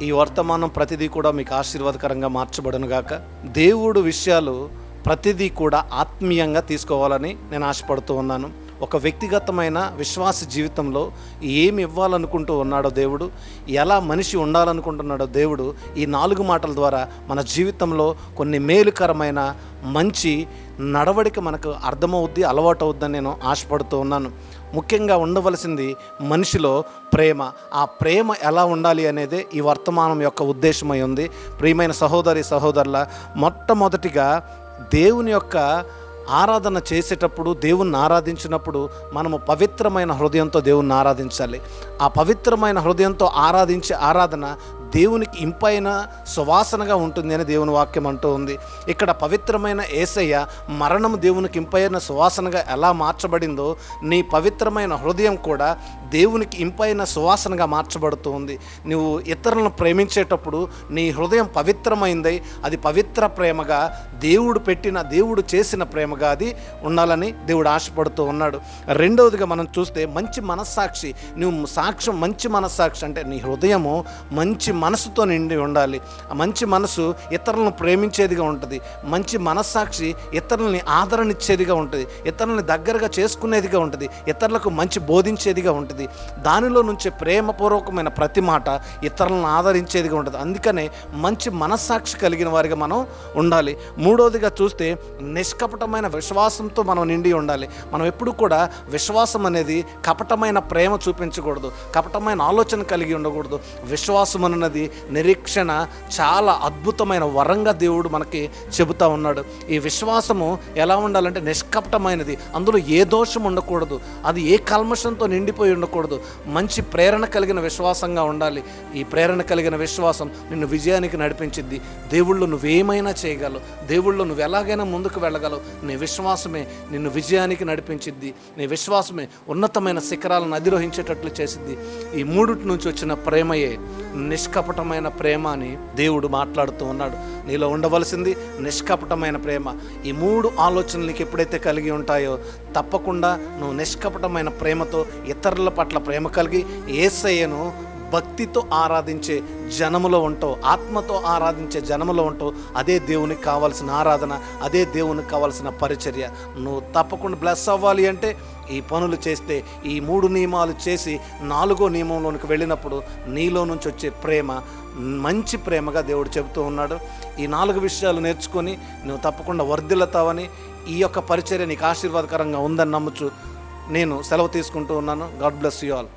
ఈ వర్తమానం ప్రతిదీ కూడా మీకు ఆశీర్వాదకరంగా మార్చబడునుగాక. దేవుడు విషయాలు ప్రతిదీ కూడా ఆత్మీయంగా తీసుకోవాలని నేను ఆశపడుతూ ఉన్నాను. ఒక వ్యక్తిగతమైన విశ్వాస జీవితంలో ఏమి ఇవ్వాలనుకుంటూ ఉన్నాడో దేవుడు, ఎలా మనిషి ఉండాలనుకుంటున్నాడో దేవుడు ఈ 4 మాటల ద్వారా మన జీవితంలో కొన్ని మేలుకరమైన మంచి నడవడిక మనకు అర్థమవుద్ది, అలవాటు అవుద్దని నేను ఆశపడుతూ ఉన్నాను. ముఖ్యంగా ఉండవలసింది మనిషిలో ప్రేమ. ఆ ప్రేమ ఎలా ఉండాలి అనేదే ఈ వర్తమానం యొక్క ఉద్దేశమై ఉంది. ప్రియమైన సహోదరి సహోదరుల, మొట్టమొదటిగా దేవుని యొక్క ఆరాధన చేసేటప్పుడు, దేవుణ్ణి ఆరాధించినప్పుడు మనము పవిత్రమైన హృదయంతో దేవుణ్ణి ఆరాధించాలి. ఆ పవిత్రమైన హృదయంతో ఆరాధించే ఆరాధన దేవునికి ఇంపైన సువాసనగా ఉంటుంది అని దేవుని వాక్యం అంటూ ఉంది. ఇక్కడ పవిత్రమైన యేసయ్య మరణం దేవునికి ఇంపైన సువాసనగా ఎలా మార్చబడిందో, నీ పవిత్రమైన హృదయం కూడా దేవునికి ఇంపైన సువాసనగా మార్చబడుతూ ఉంది. నువ్వు ఇతరులను ప్రేమించేటప్పుడు నీ హృదయం పవిత్రమైంది, అది పవిత్ర ప్రేమగా దేవుడు చేసిన ప్రేమగా అది ఉండాలని దేవుడు ఆశపడుతూ ఉన్నాడు. రెండవదిగా మనం చూస్తే మంచి మనస్సాక్షి. నువ్వు సాక్ష్యం, మంచి మనస్సాక్షి అంటే నీ హృదయము మంచి మనసుతో నిండి ఉండాలి. ఆ మంచి మనసు ఇతరులను ప్రేమించేదిగా ఉంటుంది. మంచి మనస్సాక్షి ఇతరులని ఆదరణిచ్చేదిగా ఉంటుంది, ఇతరులని దగ్గరగా చేసుకునేదిగా ఉంటుంది, ఇతరులకు మంచి బోధించేదిగా ఉంటుంది. దానిలో నుంచి ప్రేమపూర్వకమైన ప్రతి మాట ఇతరులను ఆదరించేదిగా ఉంటుంది. అందుకనే మంచి మనస్సాక్షి కలిగిన వారిగా మనం ఉండాలి. మూడవదిగా చూస్తే నిష్కపటమైన విశ్వాసంతో మనం నిండి ఉండాలి. మనం ఎప్పుడు కూడా విశ్వాసం అనేది కపటమైన ప్రేమ చూపించకూడదు, కపటమైన ఆలోచన కలిగి ఉండకూడదు. విశ్వాసం అన్నది నిరీక్షణ చాలా అద్భుతమైన వరంగా దేవుడు మనకి చెబుతా ఉన్నాడు. ఈ విశ్వాసము ఎలా ఉండాలంటే నిష్కపటమైనది, అందులో ఏ దోషం ఉండకూడదు, అది ఏ కల్మషంతో నిండిపోయి ఉండకూడదు. మంచి ప్రేరణ కలిగిన విశ్వాసంగా ఉండాలి. ఈ ప్రేరణ కలిగిన విశ్వాసం నిన్ను విజయానికి నడిపించింది. దేవుళ్ళు నువ్వేమైనా చేయగలవు, దేవుళ్ళు నువ్వు ఎలాగైనా ముందుకు వెళ్ళగలవు. నీ విశ్వాసమే నిన్ను విజయానికి నడిపించిద్ది. నీ విశ్వాసమే ఉన్నతమైన శిఖరాలను అధిరోహించేటట్లు చేసిద్ది. ఈ మూడిటి నుంచి వచ్చిన ప్రేమయే నిష్కపటమైన ప్రేమ అని దేవుడు మాట్లాడుతూ ఉన్నాడు. నీలో ఉండవలసింది నిష్కపటమైన ప్రేమ. ఈ 3 ఆలోచనలు నీకు ఎప్పుడైతే కలిగి ఉంటాయో తప్పకుండా నువ్వు నిష్కపటమైన ప్రేమతో ఇతరుల పట్ల ప్రేమ కలిగి యేసయ్యను భక్తితో ఆరాధించే జనములో ఉంటావు, ఆత్మతో ఆరాధించే జనములో ఉంటావు. అదే దేవునికి కావాల్సిన ఆరాధన, అదే దేవునికి కావాల్సిన పరిచర్య. నువ్వు తప్పకుండా బ్లెస్ అవ్వాలి అంటే ఈ పనులు చేస్తే, ఈ 3 నియమాలు చేసి 4వ నియమంలోనికి వెళ్ళినప్పుడు నీలో నుంచి వచ్చే ప్రేమ మంచి ప్రేమగా దేవుడు చెబుతూ ఉన్నాడు. ఈ 4 విషయాలు నేర్చుకొని నువ్వు తప్పకుండా వర్ధిల్లుతావని, ఈ యొక్క పరిచర్య నీకు ఆశీర్వాదకరంగా ఉందని నమ్ముచు నేను సెలవు తీసుకుంటూ ఉన్నాను. God bless you all.